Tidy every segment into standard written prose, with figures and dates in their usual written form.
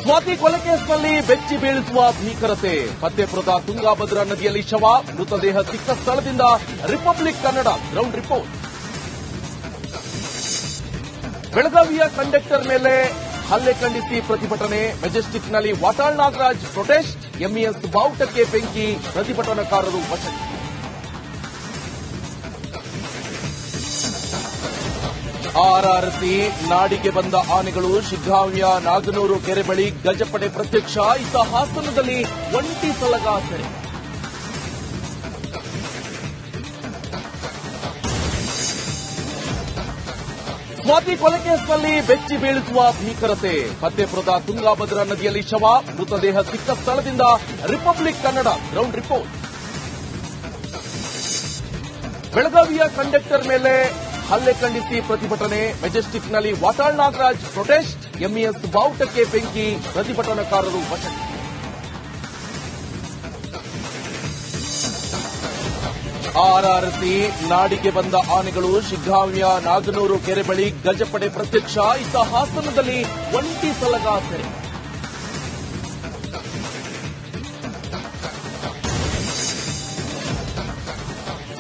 ಸ್ವಾತಿ ಕೊಲೆ ಕೇಸ್ನಲ್ಲಿ ಬೆಚ್ಚಿ ಬೀಳಿಸುವ ಭೀಕರತೆ. ಫತೇಪುರದ ತುಂಗಾಭದ್ರಾ ನದಿಯಲ್ಲಿ ಶವ, ಮೃತದೇಹ ಸಿಕ್ಕ ಸ್ಥಳದಿಂದ ರಿಪಬ್ಲಿಕ್ ಕನ್ನಡ ಗ್ರೌಂಡ್ ರಿಪೋರ್ಟ್. ಬೆಳಗಾವಿಯ ಕಂಡಕ್ಟರ್ ಮೇಲೆ ಹಲ್ಲೆ ಖಂಡಿಸಿ ಪ್ರತಿಭಟನೆ, ಮೆಜೆಸ್ಟಿಕ್ನಲ್ಲಿ ವಾಟಾಳ್ ನಾಗರಾಜ್ ಪ್ರೊಟೆಸ್ಟ್, ಎಂಇಎಸ್ ಬಾವುಟಕ್ಕೆ ಬೆಂಕಿ, ಪ್ರತಿಭಟನಾಕಾರರು ವಶಕ್ಕೆ. ಆರ್ಆರ್ಸಿ ನಾಡಿಗೆ ಬಂದ ಆನೆಗಳು, ಶಿಗ್ಗಾಂವಿಯ ನಾಗನೂರು ಕೆರೆ ಬಳಿ ಗಜಪಡೆ ಪ್ರತ್ಯಕ್ಷ, ಇತ್ತ ಹಾಸನದಲ್ಲಿ ಒಂಟಿ ಸಲಗ ಸೆರೆ. ಸ್ವಾತಿ ಕೊಲೆ ಕೇಸ್ನಲ್ಲಿ ಬೆಚ್ಚಿ ಬೀಳಿಸುವ ಭೀಕರತೆ. ಫತೇಪುರದ ತುಂಗಾಭದ್ರಾ ನದಿಯಲ್ಲಿ ಶವ, ಮೃತದೇಹ ಸಿಕ್ಕ ಸ್ಥಳದಿಂದ ರಿಪಬ್ಲಿಕ್ ಕನ್ನಡ ಗ್ರೌಂಡ್ ರಿಪೋರ್ಟ್. ಬೆಳಗಾವಿಯ ಕಂಡಕ್ಟರ್ ಮೇಲೆ ಹಲ್ಲೆ ಖಂಡಿಸಿ ಪ್ರತಿಭಟನೆ, ಮೆಜೆಸ್ಟಿಕ್ನಲ್ಲಿ ವಾಟಾಳ್ ನಾಗರಾಜ್ ಪ್ರೊಟೆಸ್ಟ್, ಎಂಇಎಸ್ ಬಾವುಟಕ್ಕೆ ಬೆಂಕಿ, ಪ್ರತಿಭಟನಾಕಾರರು ವಶಕ್ಕೆ. ಆರ್ಆರ್ಸಿ ನಾಡಿಗೆ ಬಂದ ಆನೆಗಳು, ಶಿಗ್ಗಾಂವಿಯ ನಾಗನೂರು ಕೆರೆ ಬಳಿ ಗಜಪಡೆ ಪ್ರತ್ಯಕ್ಷ, ಇತ್ತ ಹಾಸನದಲ್ಲಿ ಒಂಟಿ ಸಲಗ ಸೆರೆ.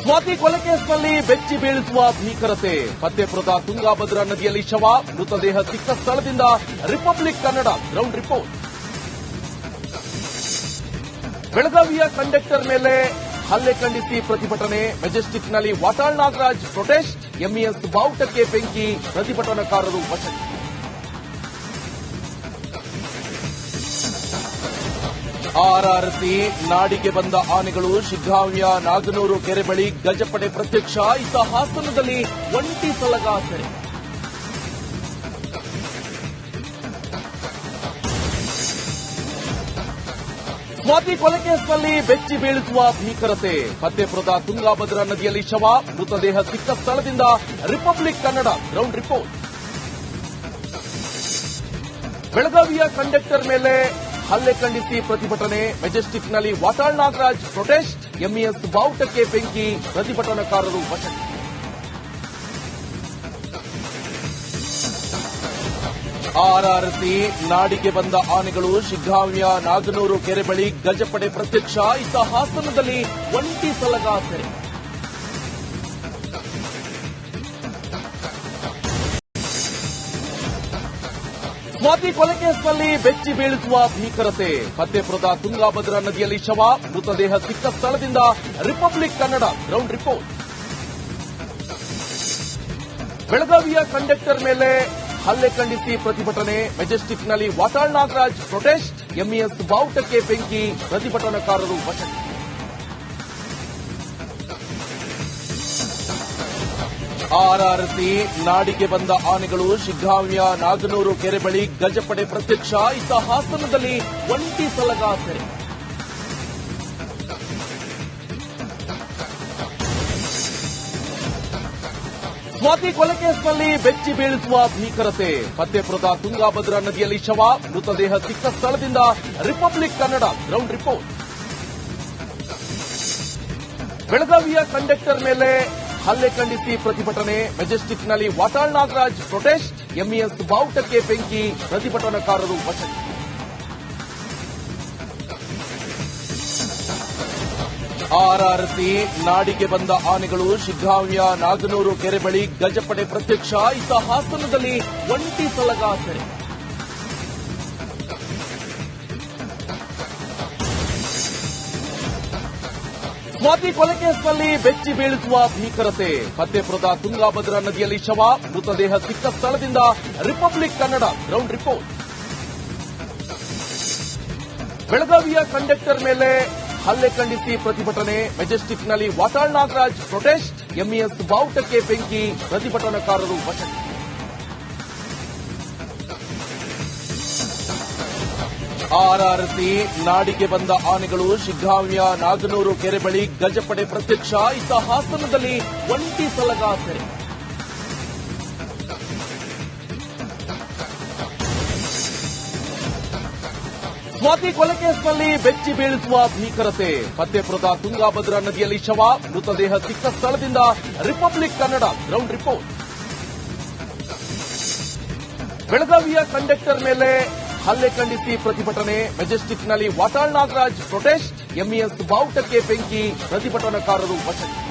ಸ್ವಾತಿ ಕೊಲೆ ಕೇಸ್ನಲ್ಲಿ ಬೆಚ್ಚಿ ಬೀಳಿಸುವ ಭೀಕರತೆ. ಫತೇಪುರದ ತುಂಗಾಭದ್ರಾ ನದಿಯಲ್ಲಿ ಶವ, ಮೃತದೇಹ ಸಿಕ್ಕ ಸ್ಥಳದಿಂದ ರಿಪಬ್ಲಿಕ್ ಕನ್ನಡ ಗ್ರೌಂಡ್ ರಿಪೋರ್ಟ್. ಬೆಳಗಾವಿಯ ಕಂಡಕ್ಟರ್ ಮೇಲೆ ಹಲ್ಲೆ ಖಂಡಿಸಿ ಪ್ರತಿಭಟನೆ, ಮೆಜೆಸ್ಟಿಕ್ನಲ್ಲಿ ವಾಟಾಳ್ ನಾಗರಾಜ್ ಪ್ರೊಟೆಸ್ಟ್, ಎಂಇಎಸ್ ಬಾವುಟಕ್ಕೆ ಬೆಂಕಿ, ಪ್ರತಿಭಟನಾಕಾರರು ವಶಕ್ಕೆ. ಆರ್ಆರ್ಸಿ ನಾಡಿಗೆ ಬಂದ ಆನೆಗಳು, ಶಿಗ್ಗಾಂವಿಯ ನಾಗನೂರು ಕೆರೆ ಬಳಿ ಗಜಪಡೆ ಪ್ರತ್ಯಕ್ಷ, ಇತ್ತ ಹಾಸನದಲ್ಲಿ ಒಂಟಿ ಸಲಗ ಸೆರೆ. ಸ್ವಾತಿ ಕೊಲೆ ಕೇಸ್ನಲ್ಲಿ ಬೆಚ್ಚಿ ಬೀಳಿಸುವ ಭೀಕರತೆ. ಫತೇಪುರದ ತುಂಗಾಭದ್ರಾ ನದಿಯಲ್ಲಿ ಶವ, ಮೃತದೇಹ ಸಿಕ್ಕ ಸ್ಥಳದಿಂದ ರಿಪಬ್ಲಿಕ್ ಕನ್ನಡ ಗ್ರೌಂಡ್ ರಿಪೋರ್ಟ್. ಬೆಳಗಾವಿಯ ಕಂಡಕ್ಟರ್ ಮೇಲೆ ಹಲ್ಲೆ ಖಂಡಿಸಿ ಪ್ರತಿಭಟನೆ, ಮೆಜೆಸ್ಟಿಕ್ನಲ್ಲಿ ವಾಟಾಳ್ ನಾಗರಾಜ್ ಪ್ರೊಟೆಸ್ಟ್, ಎಂಇಎಸ್ ಬಾವುಟಕ್ಕೆ ಬೆಂಕಿ, ಪ್ರತಿಭಟನಾಕಾರರು ವಶಕ್ಕೆ. ಆರ್ಆರ್ಸಿ ನಾಡಿಗೆ ಬಂದ ಆನೆಗಳು, ಶಿಗ್ಗಾಂವಿಯ ನಾಗನೂರು ಕೆರೆ ಬಳಿ ಗಜಪಡೆ ಪ್ರತ್ಯಕ್ಷ, ಇತ್ತ ಹಾಸನದಲ್ಲಿ ಒಂಟಿ ಸಲಗ ಸೆರೆ. ಸ್ವಾತಿ ಕೊಲೆ ಕೇಸ್ನಲ್ಲಿ ಬೆಚ್ಚಿ ಬೀಳಿಸುವ ಭೀಕರತೆ. ಫತೇಪುರದ ತುಂಗಾಭದ್ರಾ ನದಿಯಲ್ಲಿ ಶವ, ಮೃತದೇಹ ಸಿಕ್ಕ ಸ್ಥಳದಿಂದ ರಿಪಬ್ಲಿಕ್ ಕನ್ನಡ ಗ್ರೌಂಡ್ ರಿಪೋರ್ಟ್. ಬೆಳಗಾವಿಯ ಕಂಡಕ್ಟರ್ ಮೇಲೆ ಹಲ್ಲೆ ಖಂಡಿಸಿ ಪ್ರತಿಭಟನೆ, ಮೆಜೆಸ್ಟಿಕ್ನಲ್ಲಿ ವಾಟಾಳ್ ನಾಗರಾಜ್ ಪ್ರೊಟೆಸ್ಟ್, ಎಂಇಎಸ್ ಬಾವುಟಕ್ಕೆ ಬೆಂಕಿ, ಪ್ರತಿಭಟನಾಕಾರರು ವಶಕ್ಕೆ. ಆರ್ಆರ್ಸಿ ನಾಡಿಗೆ ಬಂದ ಆನೆಗಳು, ಶಿಗ್ಗಾಂವಿಯ ನಾಗನೂರು ಕೆರೆ ಬಳಿ ಗಜಪಡೆ ಪ್ರತ್ಯಕ್ಷ, ಇತ್ತ ಹಾಸನದಲ್ಲಿ ಒಂಟಿ ಸಲಗ ಸೆರೆ. ಸ್ವಾತಿ ಕೊಲೆ ಕೇಸ್ನಲ್ಲಿ ಬೆಚ್ಚಿ ಬೀಳಿಸುವ ಭೀಕರತೆ. ಫತೇಪುರದ ತುಂಗಾಭದ್ರಾ ನದಿಯಲ್ಲಿ ಶವ, ಮೃತದೇಹ ಸಿಕ್ಕ ಸ್ಥಳದಿಂದ ರಿಪಬ್ಲಿಕ್ ಕನ್ನಡ ಗ್ರೌಂಡ್ ರಿಪೋರ್ಟ್. ಬೆಳಗಾವಿಯ ಕಂಡಕ್ಟರ್ ಮೇಲೆ ಹಲ್ಲೆ ಖಂಡಿಸಿ ಪ್ರತಿಭಟನೆ, ಮೆಜೆಸ್ಟಿಕ್ನಲ್ಲಿ ವಾಟಾಳ್ ನಾಗರಾಜ್ ಪ್ರೊಟೆಸ್ಟ್, ಎಂಇಎಸ್ ಬಾವುಟಕ್ಕೆ ಬೆಂಕಿ, ಪ್ರತಿಭಟನಾಕಾರರು ವಶಕ್ಕೆ. ಆರ್ಆರ್ಸಿ ನಾಡಿಗೆ ಬಂದ ಆನೆಗಳು, ಶಿಗ್ಗಾಂವಿಯ ನಾಗನೂರು ಕೆರೆ ಬಳಿ ಗಜಪಡೆ ಪ್ರತ್ಯಕ್ಷ, ಇತ್ತ ಹಾಸನದಲ್ಲಿ ಒಂಟಿ ಸಲಗ ಸೆರೆ. ಸ್ವಾತಿ ಕೊಲೆ ಕೇಸ್ನಲ್ಲಿ ಬೆಚ್ಚಿ ಬೀಳಿಸುವ ಭೀಕರತೆ. ಫತೇಪುರದ ತುಂಗಾಭದ್ರಾ ನದಿಯಲ್ಲಿ ಶವ, ಮೃತದೇಹ ಸಿಕ್ಕ ಸ್ಥಳದಿಂದ ರಿಪಬ್ಲಿಕ್ ಕನ್ನಡ ಗ್ರೌಂಡ್ ರಿಪೋರ್ಟ್. ಬೆಳಗಾವಿಯ ಕಂಡಕ್ಟರ್ ಮೇಲೆ ಹಲ್ಲೆ ಖಂಡಿಸಿ ಪ್ರತಿಭಟನೆ, ಮೆಜೆಸ್ಟಿಕ್ನಲ್ಲಿ ವಾಟಾಳ್ ನಾಗರಾಜ್ ಪ್ರೊಟೆಸ್ಟ್, ಎಂಇಎಸ್ ಬಾವುಟಕ್ಕೆ ಬೆಂಕಿ, ಪ್ರತಿಭಟನಾಕಾರರು ವಶಕ್ಕೆ. ಆರ್ಆರ್ಸಿ ನಾಡಿಗೆ ಬಂದ ಆನೆಗಳು, ಶಿಗ್ಗಾಂವಿಯ ನಾಗನೂರು ಕೆರೆ ಬಳಿ ಗಜಪಡೆ ಪ್ರತ್ಯಕ್ಷ, ಇತ್ತ ಹಾಸನದಲ್ಲಿ ಒಂಟಿ ಸಲಗ ಸೆರೆ. ಸ್ವಾತಿ ಕೊಲೆ ಕೇಸ್ನಲ್ಲಿ ಬೆಚ್ಚಿ ಬೀಳಿಸುವ ಭೀಕರತೆ. ಫತೇಪುರದ ತುಂಗಾಭದ್ರಾ ನದಿಯಲ್ಲಿ ಶವ, ಮೃತದೇಹ ಸಿಕ್ಕ ಸ್ಥಳದಿಂದ ರಿಪಬ್ಲಿಕ್ ಕನ್ನಡ ಗ್ರೌಂಡ್ ರಿಪೋರ್ಟ್. ಬೆಳಗಾವಿಯ ಕಂಡಕ್ಟರ್ ಮೇಲೆ ಹಲ್ಲೆ ಖಂಡಿಸಿ ಪ್ರತಿಭಟನೆ ಮೆಜೆಸ್ಟಿಕ್ನಲ್ಲಿ ವಾಟಾಳ್ ನಾಗರಾಜ್ ಪ್ರೊಟೆಸ್ಟ್ ಎಂಇಎಸ್ ಬಾವುಟಕ್ಕೆ ಬೆಂಕಿ ಪ್ರತಿಭಟನಾಕಾರರು ವಶಕ್ಕೆ.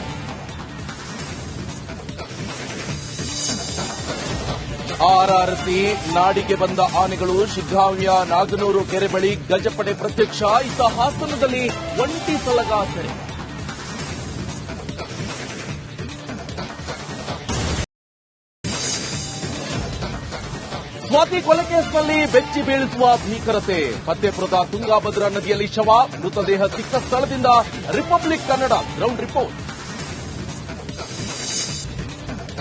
ಆರ್ಆರ್ಸಿ ನಾಡಿಗೆ ಬಂದ ಆನೆಗಳು ಶಿಗ್ಗಾಂವಿಯ ನಾಗನೂರು ಕೆರೆ ಬಳಿ ಗಜಪಡೆ ಪ್ರತ್ಯಕ್ಷ. ಇತ್ತ ಹಾಸನದಲ್ಲಿ ಒಂಟಿ ಸಲಗ ಸೆರೆ. ಸ್ವಾತಿ ಕೊಲೆ ಕೇಸ್ನಲ್ಲಿ ಬೆಚ್ಚಿ ಬೀಳಿಸುವ ಭೀಕರತೆ. ಫತ್ತೇಪುರದ ತುಂಗಾಭದ್ರಾ ನದಿಯಲ್ಲಿ ಶವ, ಮೃತದೇಹ ಸಿಕ್ಕ ಸ್ಥಳದಿಂದ ರಿಪಬ್ಲಿಕ್ ಕನ್ನಡ ಗ್ರೌಂಡ್ ರಿಪೋರ್ಟ್.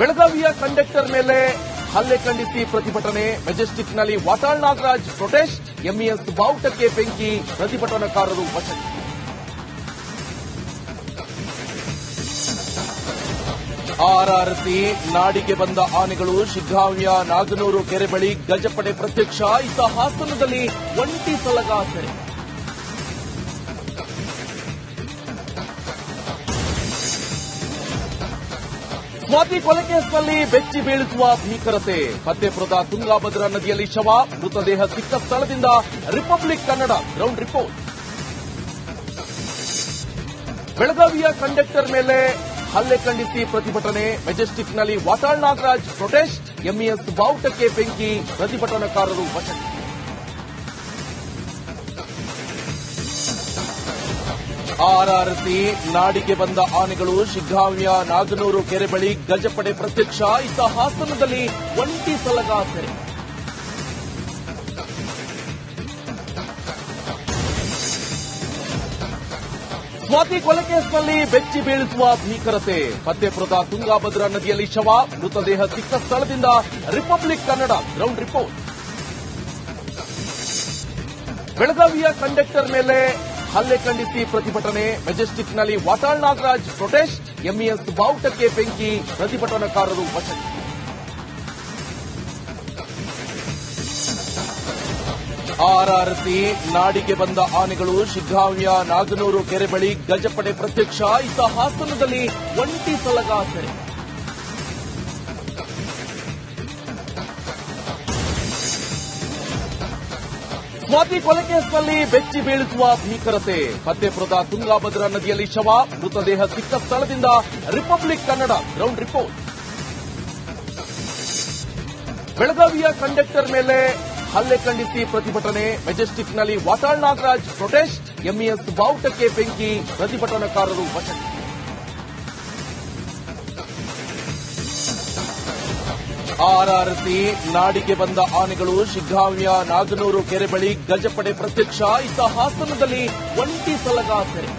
ಬೆಳಗಾವಿಯ ಕಂಡಕ್ಟರ್ ಮೇಲೆ ಹಲ್ಲೆ ಖಂಡಿಸಿ ಪ್ರತಿಭಟನೆ ಮೆಜೆಸ್ಟಿಕ್ನಲ್ಲಿ ವಾಟಾಳ್ ನಾಗರಾಜ್ ಪ್ರೊಟೆಸ್ಟ್ ಎಂಇಎಸ್ ಬಾವುಟಕ್ಕೆ ಬೆಂಕಿ ಪ್ರತಿಭಟನಾಕಾರರು ವಶಕ್ಕೆ. ಆರ್ಆರ್ಸಿ ನಾಡಿಗೆ ಬಂದ ಆನೆಗಳು ಶಿಗ್ಗಾಂವಿಯ ನಾಗನೂರು ಕೆರೆ ಬಳಿ ಗಜಪಡೆ ಪ್ರತ್ಯಕ್ಷ. ಇತ್ತ ಹಾಸನದಲ್ಲಿ ಒಂಟಿ ಸಲಗ ಸೆರೆ. ಸ್ವಾತಿ ಕೊಲೆ ಕೇಸ್ನಲ್ಲಿ ಬೆಚ್ಚಿ ಬೀಳಿಸುವ ಭೀಕರತೆ. ಫತ್ತೇಪುರದ ತುಂಗಾಭದ್ರಾ ನದಿಯಲ್ಲಿ ಶವ, ಮೃತದೇಹ ಸಿಕ್ಕ ಸ್ಥಳದಿಂದ ರಿಪಬ್ಲಿಕ್ ಕನ್ನಡ ಗ್ರೌಂಡ್ ರಿಪೋರ್ಟ್. ಬೆಳಗಾವಿಯ ಕಂಡಕ್ಟರ್ ಮೇಲೆ ಹಲ್ಲೆ ಖಂಡಿಸಿ ಪ್ರತಿಭಟನೆ ಮೆಜೆಸ್ಟಿಕ್ನಲ್ಲಿ ವಾಟಾಳ್ ನಾಗರಾಜ್ ಪ್ರೊಟೆಸ್ಟ್ ಎಂಇಎಸ್ ಬಾವುಟಕ್ಕೆ ಬೆಂಕಿ ಪ್ರತಿಭಟನಾಕಾರರು ವಶಕ್ಕೆ. ಆರ್ಆರ್ಸಿ ನಾಡಿಗೆ ಬಂದ ಆನೆಗಳು ಶಿಗ್ಗಾಂವಿಯ ನಾಗನೂರು ಕೆರೆ ಬಳಿ ಗಜಪಡೆ ಪ್ರತ್ಯಕ್ಷ. ಇತ್ತ ಹಾಸನದಲ್ಲಿ ಒಂಟಿ ಸಲಗ ಸೆರೆ. ಸ್ವಾತಿ ಕೊಲೆ ಕೇಸ್ನಲ್ಲಿ ಬೆಚ್ಚಿ ಬೀಳಿಸುವ ಭೀಕರತೆ. ಫತ್ತೇಪುರದ ತುಂಗಾಭದ್ರಾ ನದಿಯಲ್ಲಿ ಶವ, ಮೃತದೇಹ ಸಿಕ್ಕ ಸ್ಥಳದಿಂದ ರಿಪಬ್ಲಿಕ್ ಕನ್ನಡ ಗ್ರೌಂಡ್ ರಿಪೋರ್ಟ್. ಬೆಳಗಾವಿಯ ಕಂಡಕ್ಟರ್ ಮೇಲೆ ಹಲ್ಲೆ ಖಂಡಿಸಿ ಪ್ರತಿಭಟನೆ ಮೆಜೆಸ್ಟಿಕ್ನಲ್ಲಿ ವಾಟಾಳ್ ನಾಗರಾಜ್ ಪ್ರೊಟೆಸ್ಟ್ ಎಂಇಎಸ್ ಬಾವುಟಕ್ಕೆ ಬೆಂಕಿ ಪ್ರತಿಭಟನಾಕಾರರು ವಶಕ್ಕೆ. ಆರ್ಆರ್ಸಿ ನಾಡಿಗೆ ಬಂದ ಆನೆಗಳು ಶಿಗ್ಗಾಂವಿಯ ನಾಗನೂರು ಕೆರೆ ಬಳಿ ಗಜಪಡೆ ಪ್ರತ್ಯಕ್ಷ. ಇತ್ತ ಹಾಸನದಲ್ಲಿ ಒಂಟಿ ಸಲಗ ಸೆರೆ. ಸ್ವಾತಿ ಕೊಲೆ ಕೇಸ್ನಲ್ಲಿ ಬೆಚ್ಚಿ ಬೀಳಿಸುವ ಭೀಕರತೆ. ಫತ್ತೇಪುರದ ತುಂಗಾಭದ್ರಾ ನದಿಯಲ್ಲಿ ಶವ, ಮೃತದೇಹ ಸಿಕ್ಕ ಸ್ಥಳದಿಂದ ರಿಪಬ್ಲಿಕ್ ಕನ್ನಡ ಗ್ರೌಂಡ್ ರಿಪೋರ್ಟ್. ಬೆಳಗಾವಿಯ ಕಂಡಕ್ಟರ್ ಮೇಲೆ ಹಲ್ಲೆ ಖಂಡಿಸಿ ಪ್ರತಿಭಟನೆ ಮೆಜೆಸ್ಟಿಕ್ನಲ್ಲಿ ವಾಟಾಳ್ ನಾಗರಾಜ್ ಪ್ರೊಟೆಸ್ಟ್ ಎಂಇಎಸ್ ಬಾವುಟಕ್ಕೆ ಬೆಂಕಿ ಪ್ರತಿಭಟನಾಕಾರರು ವಶಕ್ಕೆ. ಆರ್ಆರ್ಸಿ ನಾಡಿಗೆ ಬಂದ ಆನೆಗಳು ಶಿಗ್ಗಾಂವಿಯ ನಾಗನೂರು ಕೆರೆ ಬಳಿ ಗಜಪಡೆ ಪ್ರತ್ಯಕ್ಷ. ಇತ್ತ ಹಾಸನದಲ್ಲಿ ಒಂಟಿ ಸಲಗ ಸೆರೆ.